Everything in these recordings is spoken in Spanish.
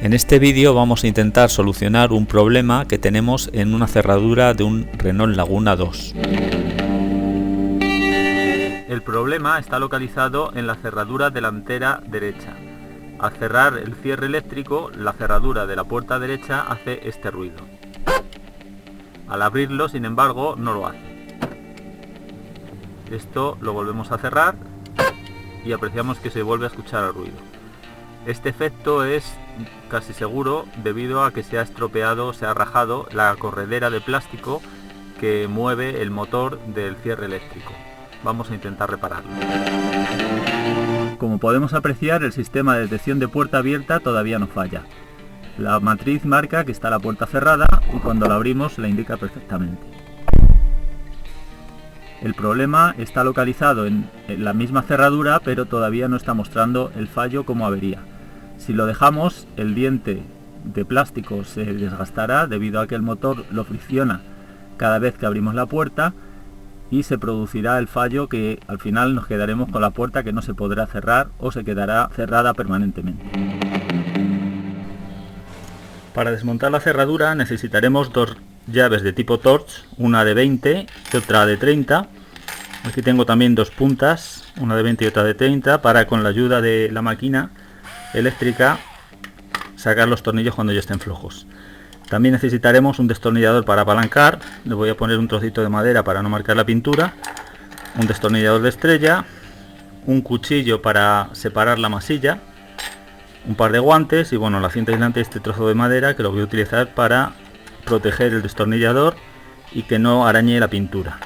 En este vídeo vamos a intentar solucionar un problema que tenemos en una cerradura de un Renault Laguna 2. El problema está localizado en la cerradura delantera derecha. Al cerrar el cierre eléctrico, la cerradura de la puerta derecha hace este ruido. Al abrirlo, sin embargo, no lo hace. Esto lo volvemos a cerrar y apreciamos que se vuelve a escuchar el ruido. Este efecto es casi seguro debido a que se ha estropeado, se ha rajado la corredera de plástico que mueve el motor del cierre eléctrico. Vamos a intentar repararlo. Como podemos apreciar, el sistema de detección de puerta abierta todavía no falla. La matriz marca que está la puerta cerrada y cuando la abrimos la indica perfectamente. El problema está localizado en la misma cerradura, pero todavía no está mostrando el fallo como avería. Si lo dejamos, el diente de plástico se desgastará debido a que el motor lo fricciona cada vez que abrimos la puerta y se producirá el fallo que al final nos quedaremos con la puerta que no se podrá cerrar o se quedará cerrada permanentemente. Para desmontar la cerradura necesitaremos dos llaves de tipo Torx, una de 20 y otra de 30. Aquí tengo también dos puntas, una de 20 y otra de 30, para con la ayuda de la máquina eléctrica sacar los tornillos cuando ya estén flojos. También necesitaremos un destornillador para apalancar. Le voy a poner un trocito de madera para no marcar la pintura, un destornillador de estrella, un cuchillo para separar la masilla, un par de guantes y bueno, la cinta aislante de este trozo de madera que lo voy a utilizar para proteger el destornillador y que no arañe la pintura.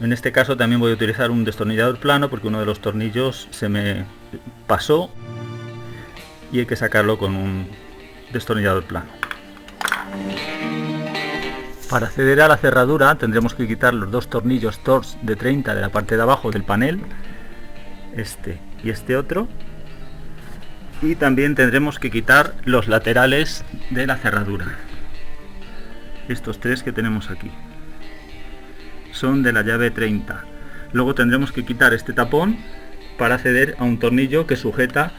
En este caso también voy a utilizar un destornillador plano porque uno de los tornillos se me pasó y hay que sacarlo con un destornillador plano. Para acceder a la cerradura tendremos que quitar los dos tornillos Torx de 30 de la parte de abajo del panel, este y este otro, y también tendremos que quitar los laterales de la cerradura. Estos tres que tenemos aquí son de la llave 30. Luego tendremos que quitar este tapón para acceder a un tornillo que sujeta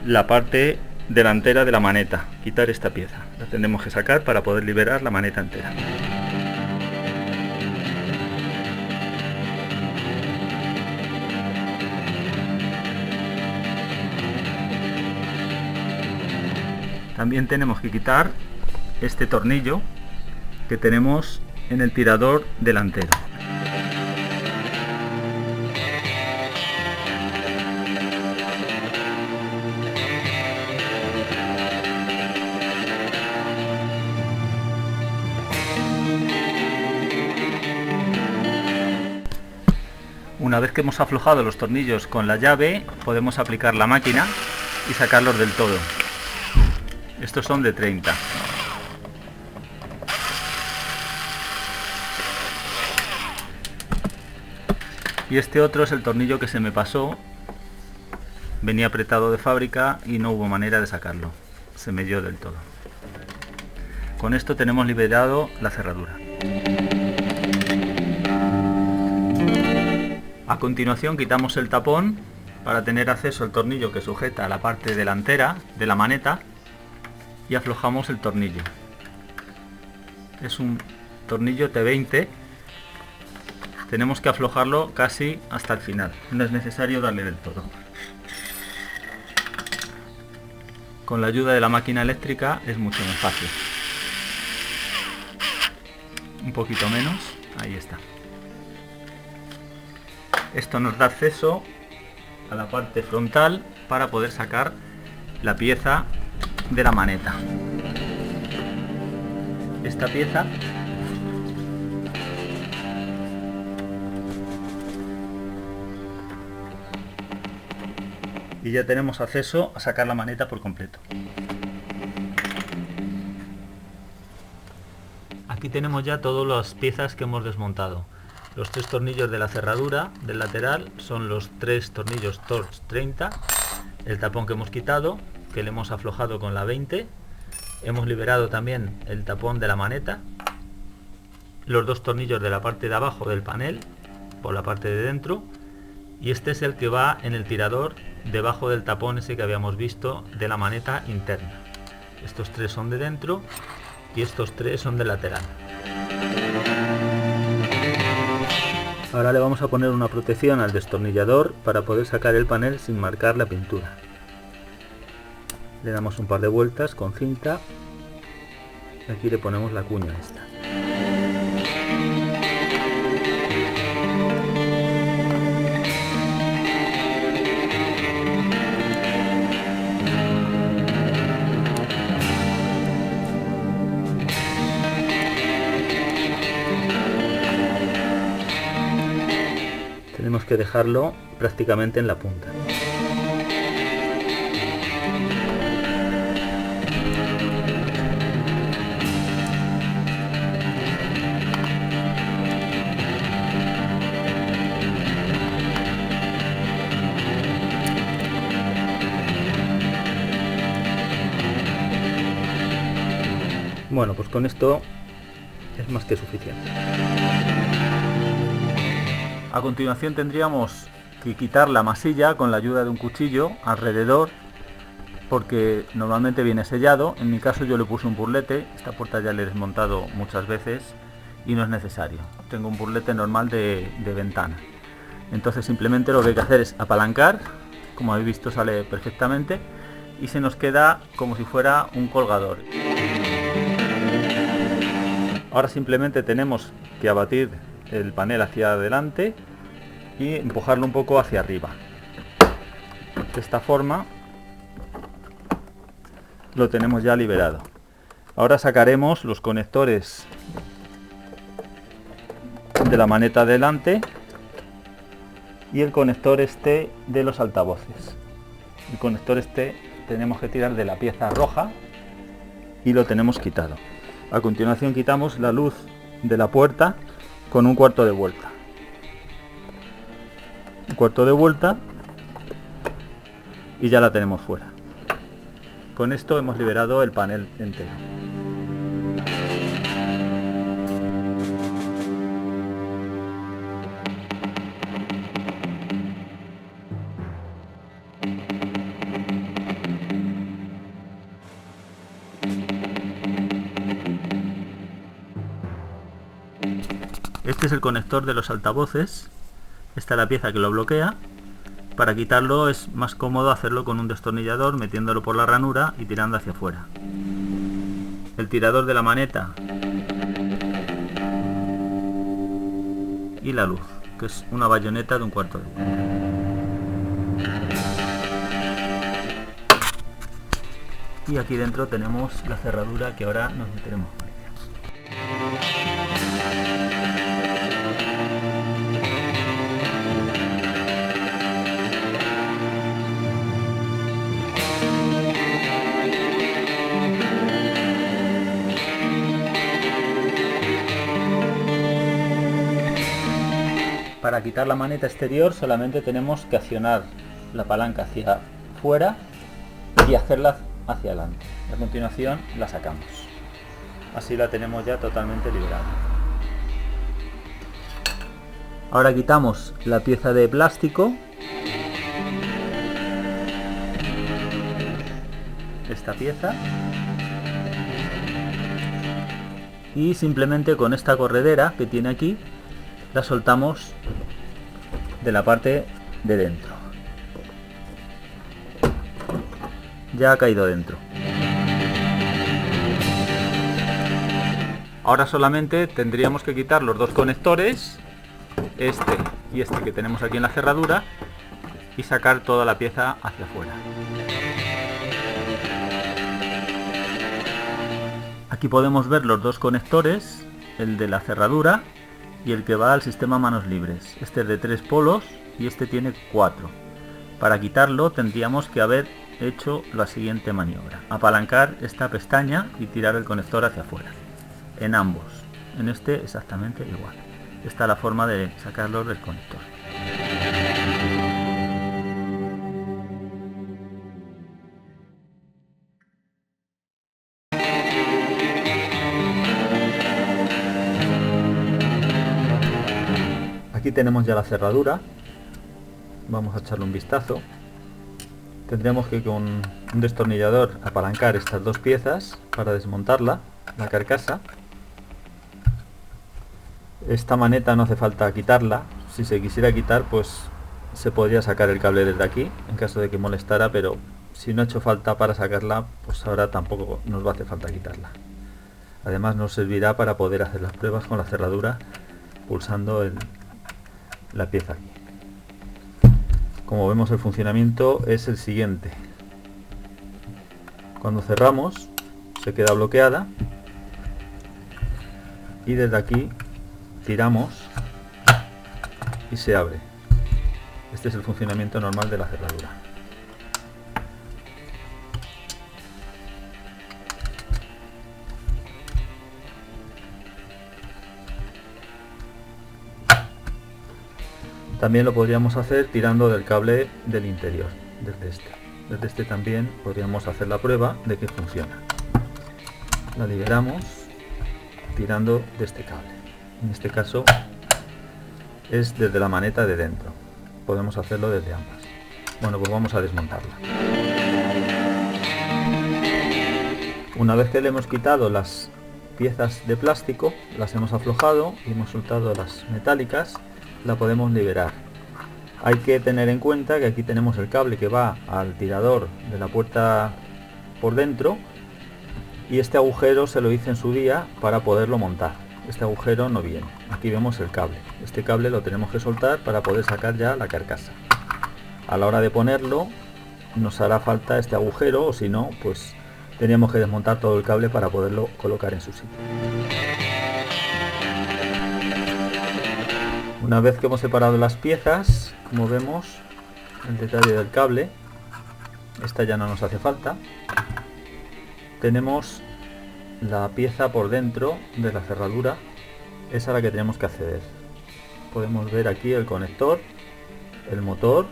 la parte delantera de la maneta. Quitar esta pieza, la tendremos que sacar para poder liberar la maneta entera. También tenemos que quitar este tornillo que tenemos en el tirador delantero. Una vez que hemos aflojado los tornillos con la llave, podemos aplicar la máquina y sacarlos del todo. Estos son de 30. Y este otro es el tornillo que se me pasó. Venía apretado de fábrica y no hubo manera de sacarlo. Se melló del todo. Con esto tenemos liberado la cerradura. A continuación quitamos el tapón para tener acceso al tornillo que sujeta a la parte delantera de la maneta y aflojamos el tornillo. Es un tornillo T20. Tenemos que aflojarlo casi hasta el final, no es necesario darle del todo. Con la ayuda de la máquina eléctrica es mucho más fácil. Un poquito menos, ahí está. Esto nos da acceso a la parte frontal para poder sacar la pieza de la maneta. Esta pieza y ya tenemos acceso a sacar la maneta por completo. Aquí tenemos ya todas las piezas que hemos desmontado. Los tres tornillos de la cerradura del lateral son los tres tornillos Torx 30, el tapón que hemos quitado, que le hemos aflojado con la 20, hemos liberado también el tapón de la maneta, los dos tornillos de la parte de abajo del panel por la parte de dentro y este es el que va en el tirador debajo del tapón ese que habíamos visto de la maneta interna. Estos 3 son de dentro y estos 3 son de lateral. Ahora le vamos a poner una protección al destornillador para poder sacar el panel sin marcar la pintura. Le damos un par de vueltas con cinta y aquí le ponemos la cuña esta. Tenemos que dejarlo prácticamente en la punta. Bueno, pues con esto es más que suficiente. A continuación tendríamos que quitar la masilla con la ayuda de un cuchillo alrededor, porque normalmente viene sellado. En mi caso yo le puse un burlete, esta puerta ya la he desmontado muchas veces y no es necesario. Tengo un burlete normal de ventana. Entonces simplemente lo que hay que hacer es apalancar, como habéis visto sale perfectamente, y se nos queda como si fuera un colgador. Ahora simplemente tenemos que abatir el panel hacia adelante y empujarlo un poco hacia arriba. De esta forma lo tenemos ya liberado. Ahora sacaremos los conectores de la maneta delante y el conector este de los altavoces. El conector este tenemos que tirar de la pieza roja y lo tenemos quitado. A continuación quitamos la luz de la puerta con un cuarto de vuelta. Un cuarto de vuelta y ya la tenemos fuera. Con esto hemos liberado el panel entero. Este es el conector de los altavoces. Esta es la pieza que lo bloquea. Para quitarlo es más cómodo hacerlo con un destornillador, metiéndolo por la ranura y tirando hacia afuera. El tirador de la maneta y la luz, que es una bayoneta de un cuarto de vuelta. Y aquí dentro tenemos la cerradura que ahora nos meteremos con ella. Para quitar la maneta exterior solamente tenemos que accionar la palanca hacia fuera y hacerla hacia adelante. A continuación la sacamos. Así la tenemos ya totalmente liberada. Ahora quitamos la pieza de plástico. Esta pieza. Y simplemente con esta corredera que tiene aquí la soltamos de la parte de dentro. Ya ha caído dentro. Ahora solamente tendríamos que quitar los dos conectores, este y este que tenemos aquí en la cerradura, y sacar toda la pieza hacia afuera. Aquí podemos ver los dos conectores, el de la cerradura y el que va al sistema manos libres. Este es de 3 polos y este tiene 4. Para quitarlo tendríamos que haber hecho la siguiente maniobra: apalancar esta pestaña y tirar el conector hacia afuera. En ambos, en este exactamente igual. Esta es la forma de sacarlo del conector. Aquí tenemos ya la cerradura. Vamos a echarle un vistazo. Tendríamos que con un destornillador apalancar estas dos piezas para desmontarla, la carcasa. Esta maneta no hace falta quitarla. Si se quisiera quitar, pues se podría sacar el cable desde aquí en caso de que molestara, pero si no ha hecho falta para sacarla, pues ahora tampoco nos va a hacer falta quitarla. Además nos servirá para poder hacer las pruebas con la cerradura pulsando la pieza aquí. Como vemos, el funcionamiento es el siguiente. Cuando cerramos se queda bloqueada y desde aquí tiramos y se abre. Este es el funcionamiento normal de la cerradura. También lo podríamos hacer tirando del cable del interior, desde este también podríamos hacer la prueba de que funciona. La liberamos tirando de este cable. En este caso es desde la maneta de dentro. Podemos hacerlo desde ambas. Bueno, pues vamos a desmontarla. Una vez que le hemos quitado las piezas de plástico, las hemos aflojado y hemos soltado las metálicas, la podemos liberar. Hay que tener en cuenta que aquí tenemos el cable que va al tirador de la puerta por dentro, y este agujero se lo hice en su día para poderlo montar. Este agujero no viene. Aquí vemos el cable. Este cable lo tenemos que soltar para poder sacar ya la carcasa. A la hora de ponerlo nos hará falta este agujero, o si no, pues teníamos que desmontar todo el cable para poderlo colocar en su sitio. Una vez que hemos separado las piezas, como vemos, el detalle del cable, esta ya no nos hace falta. Tenemos la pieza por dentro de la cerradura, es a la que tenemos que acceder. Podemos ver aquí el conector, el motor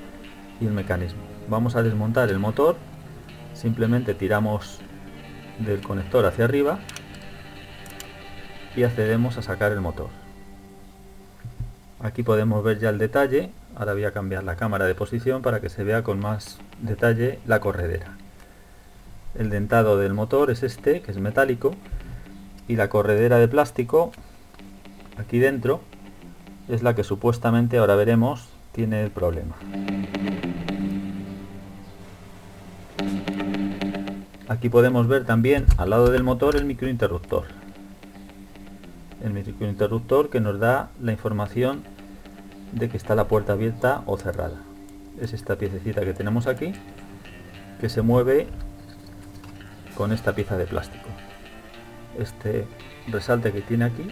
y el mecanismo. Vamos a desmontar el motor, simplemente tiramos del conector hacia arriba y accedemos a sacar el motor. Aquí podemos ver ya el detalle. Ahora voy a cambiar la cámara de posición para que se vea con más detalle la corredera. El dentado del motor es este, que es metálico, y la corredera de plástico aquí dentro es la que supuestamente, ahora veremos, tiene el problema. Aquí podemos ver también al lado del motor el microinterruptor. El microinterruptor que nos da la información de que está la puerta abierta o cerrada. Es esta piececita que tenemos aquí, que se mueve con esta pieza de plástico. Este resalte que tiene aquí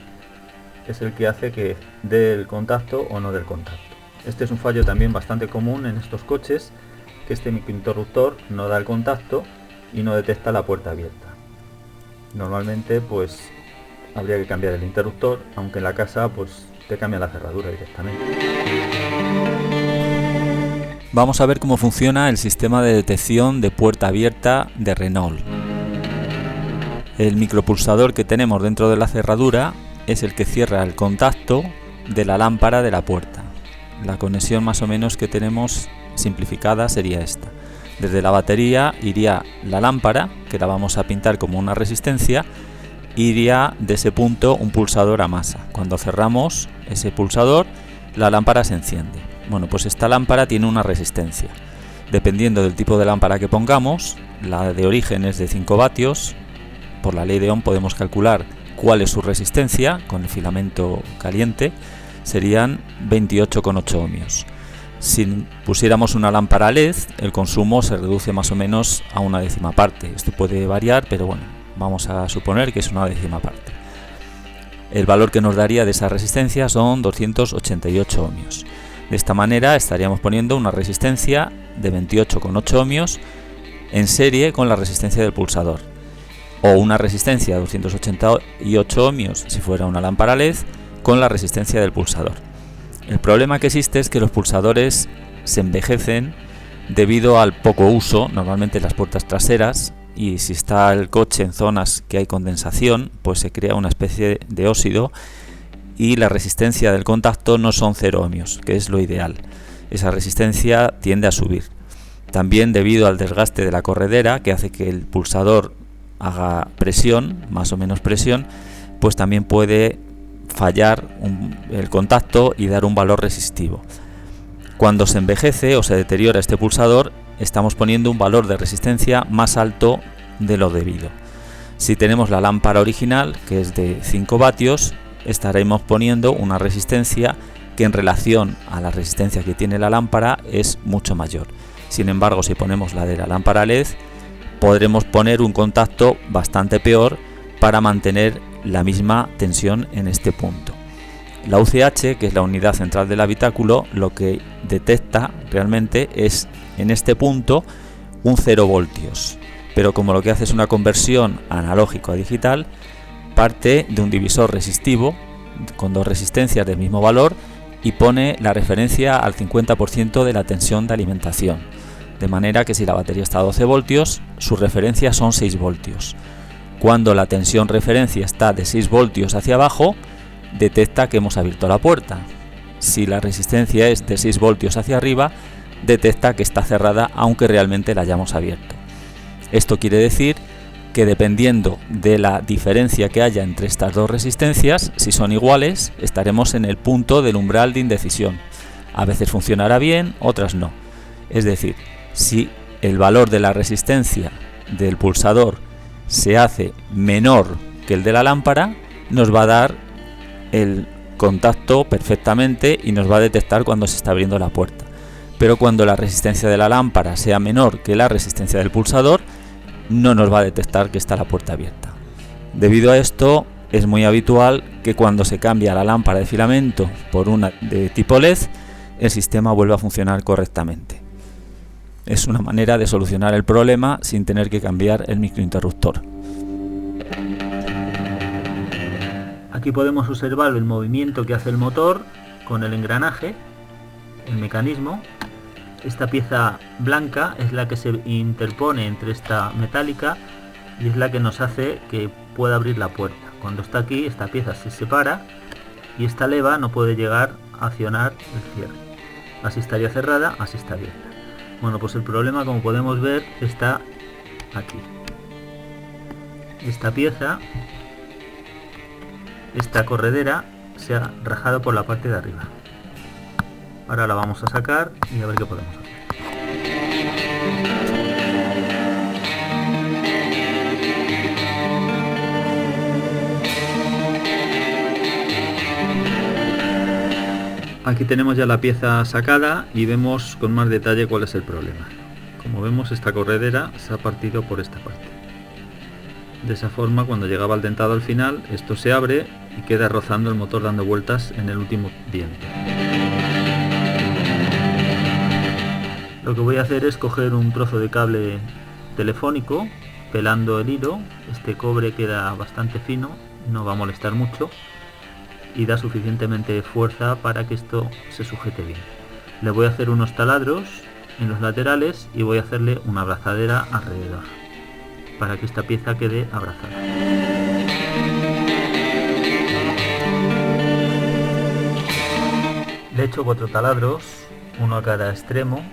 es el que hace que dé el contacto o no dé el contacto. Este es un fallo también bastante común en estos coches, que este microinterruptor no da el contacto y no detecta la puerta abierta. Normalmente pues habría que cambiar el interruptor, aunque en la casa pues te cambia la cerradura directamente. Vamos a ver cómo funciona el sistema de detección de puerta abierta de Renault. El micropulsador que tenemos dentro de la cerradura es el que cierra el contacto de la lámpara de la puerta. La conexión más o menos que tenemos simplificada sería esta. Desde la batería iría la lámpara, que la vamos a pintar como una resistencia, iría de ese punto un pulsador a masa. Cuando cerramos ese pulsador, la lámpara se enciende. Bueno, pues esta lámpara tiene una resistencia. Dependiendo del tipo de lámpara que pongamos, la de origen es de 5 vatios. Por la ley de Ohm podemos calcular cuál es su resistencia con el filamento caliente. Serían 28,8 ohmios. Si pusiéramos una lámpara LED, el consumo se reduce más o menos a una décima parte. Esto puede variar, pero bueno, vamos a suponer que es una décima parte. El valor que nos daría de esa resistencia son 288 ohmios. De esta manera estaríamos poniendo una resistencia de 28,8 ohmios en serie con la resistencia del pulsador, o una resistencia de 288 ohmios si fuera una lámpara LED con la resistencia del pulsador. El problema que existe es que los pulsadores se envejecen debido al poco uso, normalmente en las puertas traseras, y si está el coche en zonas que hay condensación, pues se crea una especie de óxido y la resistencia del contacto no son 0 ohmios, que es lo ideal. Esa resistencia tiende a subir. También debido al desgaste de la corredera, que hace que el pulsador haga presión, más o menos presión, pues también puede fallar el contacto y dar un valor resistivo. Cuando se envejece o se deteriora este pulsador, estamos poniendo un valor de resistencia más alto de lo debido. Si tenemos la lámpara original, que es de 5 vatios, estaremos poniendo una resistencia que en relación a la resistencia que tiene la lámpara es mucho mayor. Sin embargo, si ponemos la de la lámpara LED, podremos poner un contacto bastante peor para mantener la misma tensión en este punto. La UCH, que es la unidad central del habitáculo, lo que detecta realmente es en este punto un 0 voltios, pero como lo que hace es una conversión analógico a digital, parte de un divisor resistivo con dos resistencias del mismo valor y pone la referencia al 50% de la tensión de alimentación, de manera que si la batería está a 12 voltios, su referencia son 6 voltios. Cuando la tensión referencia está de 6 voltios hacia abajo, detecta que hemos abierto la puerta. Si la resistencia es de 6 voltios hacia arriba, detecta que está cerrada aunque realmente la hayamos abierto. Esto quiere decir que dependiendo de la diferencia que haya entre estas dos resistencias, si son iguales, estaremos en el punto del umbral de indecisión. A veces funcionará bien, otras no. Es decir, si el valor de la resistencia del pulsador se hace menor que el de la lámpara, nos va a dar el contacto perfectamente y nos va a detectar cuando se está abriendo la puerta. Pero cuando la resistencia de la lámpara sea menor que la resistencia del pulsador, no nos va a detectar que está la puerta abierta. Debido a esto, es muy habitual que cuando se cambia la lámpara de filamento por una de tipo LED, el sistema vuelva a funcionar correctamente. Es una manera de solucionar el problema sin tener que cambiar el microinterruptor. Aquí podemos observar el movimiento que hace el motor con el engranaje, el mecanismo. Esta pieza blanca es la que se interpone entre esta metálica y es la que nos hace que pueda abrir la puerta. Cuando está aquí, esta pieza se separa y esta leva no puede llegar a accionar el cierre. Así estaría cerrada, así está abierta. Bueno, pues el problema, como podemos ver, está aquí. Esta pieza, esta corredera, se ha rajado por la parte de arriba. Ahora la vamos a sacar y a ver qué podemos hacer. Aquí tenemos ya la pieza sacada y vemos con más detalle cuál es el problema. Como vemos, esta corredera se ha partido por esta parte. De esa forma, cuando llegaba el dentado al final, esto se abre y queda rozando el motor dando vueltas en el último diente. Lo que voy a hacer es coger un trozo de cable telefónico, pelando el hilo. Este cobre queda bastante fino, no va a molestar mucho y da suficientemente fuerza para que esto se sujete bien. Le voy a hacer unos taladros en los laterales y voy a hacerle una abrazadera alrededor para que esta pieza quede abrazada. Le he hecho 4 taladros, uno a cada extremo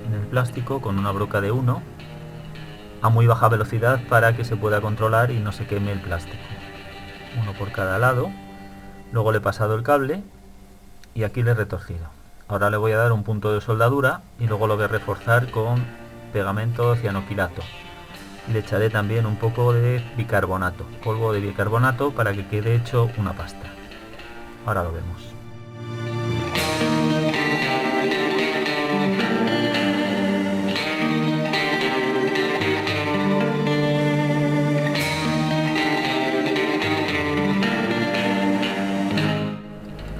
en el plástico con una broca de 1 a muy baja velocidad para que se pueda controlar y no se queme el plástico. Uno por cada lado. Luego le he pasado el cable y aquí le he retorcido. Ahora le voy a dar un punto de soldadura y luego lo voy a reforzar con pegamento cianoquilato. Le echaré también un poco de bicarbonato, polvo de bicarbonato, para que quede hecho una pasta. Ahora lo vemos.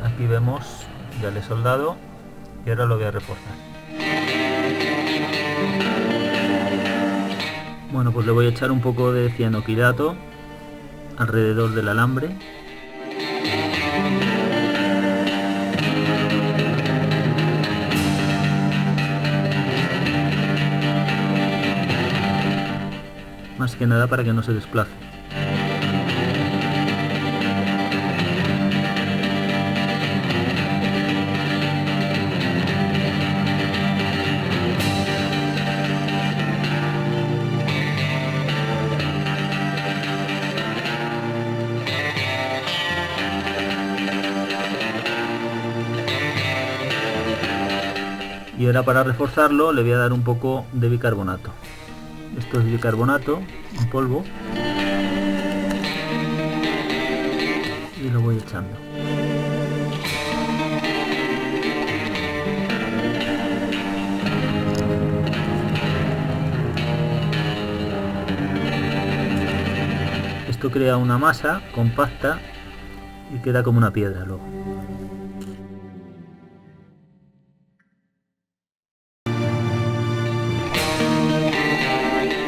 Aquí vemos, ya le he soldado y ahora lo voy a reforzar. Bueno, pues le voy a echar un poco de cianoquilato alrededor del alambre. Más que nada para que no se desplace. Y ahora para reforzarlo le voy a dar un poco de bicarbonato. Esto es bicarbonato en polvo. Y lo voy echando. Esto crea una masa compacta y queda como una piedra luego.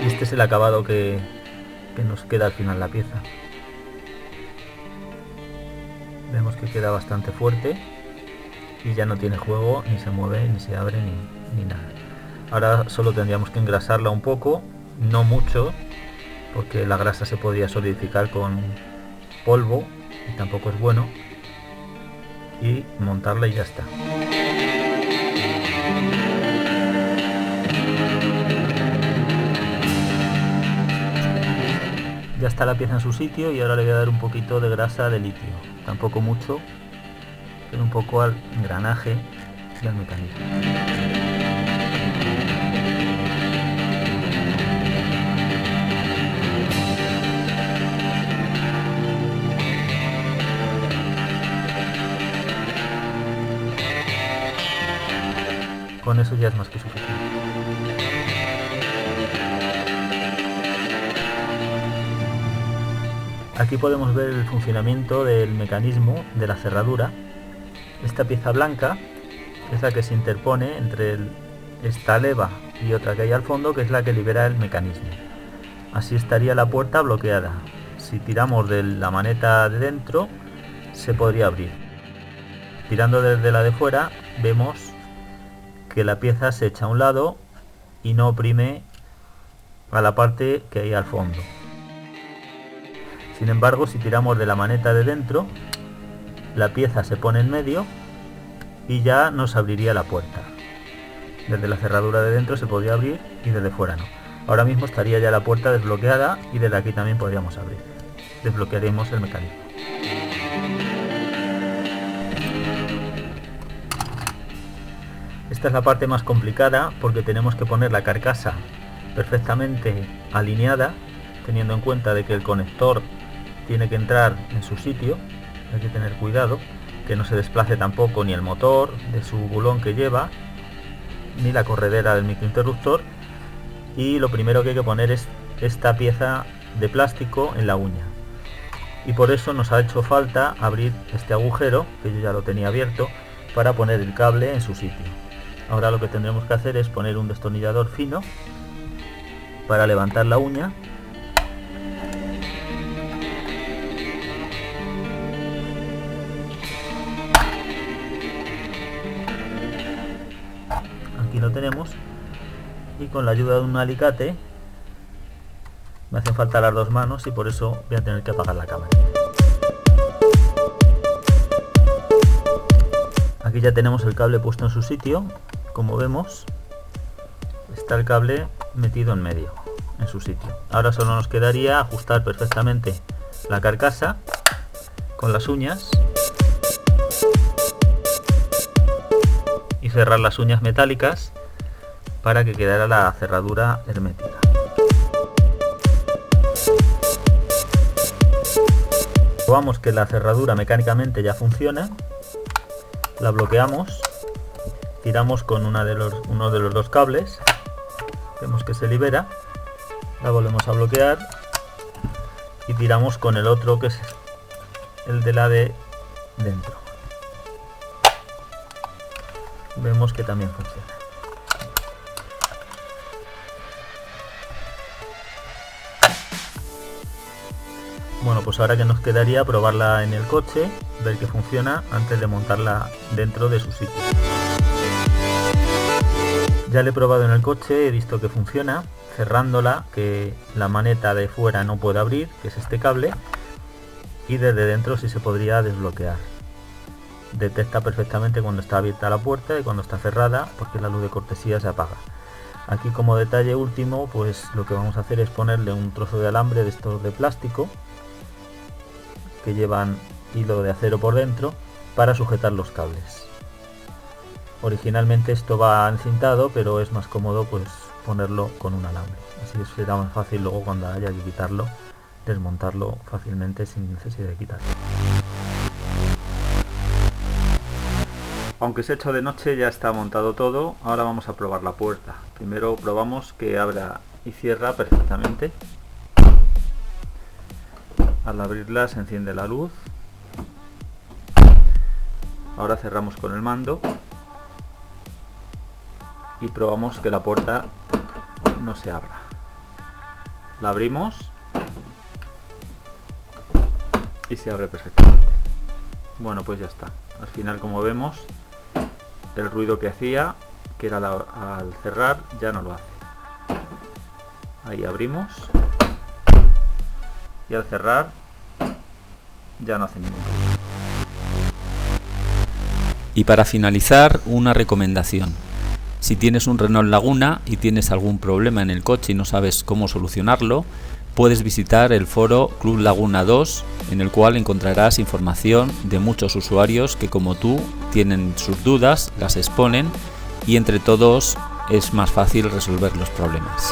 Este es el acabado que nos queda al final la pieza. Vemos que queda bastante fuerte y ya no tiene juego, ni se mueve, ni se abre, ni nada. Ahora solo tendríamos que engrasarla un poco, no mucho, porque la grasa se podría solidificar con polvo y tampoco es bueno, y montarla y ya está. Ya está la pieza en su sitio y ahora le voy a dar un poquito de grasa de litio, tampoco mucho, pero un poco al engranaje del mecanismo. Con eso ya es más que suficiente. Aquí podemos ver el funcionamiento del mecanismo de la cerradura. Esta pieza blanca es la que se interpone entre esta leva y otra que hay al fondo, que es la que libera el mecanismo. Así estaría la puerta bloqueada. Si tiramos de la maneta de dentro, se podría abrir. Tirando desde la de fuera, vemos que la pieza se echa a un lado y no oprime a la parte que hay al fondo. Sin embargo, si tiramos de la maneta de dentro, la pieza se pone en medio y ya nos abriría la puerta. Desde la cerradura de dentro se podría abrir y desde fuera no. Ahora mismo estaría ya la puerta desbloqueada y desde aquí también podríamos abrir. Desbloquearemos el mecanismo. Esta es la parte más complicada porque tenemos que poner la carcasa perfectamente alineada, teniendo en cuenta de que el conector tiene que entrar en su sitio. Hay que tener cuidado que no se desplace tampoco ni el motor de su bulón que lleva, ni la corredera del microinterruptor. Y lo primero que hay que poner es esta pieza de plástico en la uña, y por eso nos ha hecho falta abrir este agujero, que yo ya lo tenía abierto, para poner el cable en su sitio. Ahora lo que tendremos que hacer es poner un destornillador fino para levantar la uña. Aquí lo tenemos, y con la ayuda de un alicate, me hacen falta las dos manos y por eso voy a tener que apagar la cámara. Aquí ya tenemos el cable puesto en su sitio. Como vemos, está el cable metido en medio, en su sitio. Ahora solo nos quedaría ajustar perfectamente la carcasa con las uñas y cerrar las uñas metálicas para que quedara la cerradura hermética. Probamos que la cerradura mecánicamente ya funciona, la bloqueamos, tiramos con uno de los dos cables, vemos que se libera, la volvemos a bloquear y tiramos con el otro, que es el de la de dentro. Vemos que también funciona. Bueno, pues ahora que nos quedaría probarla en el coche, ver que funciona antes de montarla dentro de su sitio. Ya la he probado en el coche, he visto que funciona, cerrándola, que la maneta de fuera no puede abrir, que es este cable, y desde dentro sí se podría desbloquear. Detecta perfectamente cuando está abierta la puerta y cuando está cerrada, porque la luz de cortesía se apaga. Aquí, como detalle último, pues lo que vamos a hacer es ponerle un trozo de alambre de estos de plástico que llevan hilo de acero por dentro para sujetar los cables. Originalmente esto va encintado, pero es más cómodo pues ponerlo con un alambre, así será más fácil luego cuando haya que quitarlo, desmontarlo fácilmente sin necesidad de quitarlo. Aunque se ha hecho de noche, ya está montado todo. Ahora vamos a probar la puerta. Primero probamos que abra y cierra perfectamente. Al abrirla se enciende la luz. Ahora cerramos con el mando y probamos que la puerta no se abra. La abrimos y se abre perfectamente. Bueno, pues ya está. Al final, como vemos, el ruido que hacía, que era al cerrar, ya no lo hace. Ahí abrimos y al cerrar ya no hace ningún ruido. Y para finalizar, una recomendación. Si tienes un Renault Laguna y tienes algún problema en el coche y no sabes cómo solucionarlo, puedes visitar el foro Club Laguna 2, en el cual encontrarás información de muchos usuarios que, como tú, tienen sus dudas, las exponen y entre todos es más fácil resolver los problemas.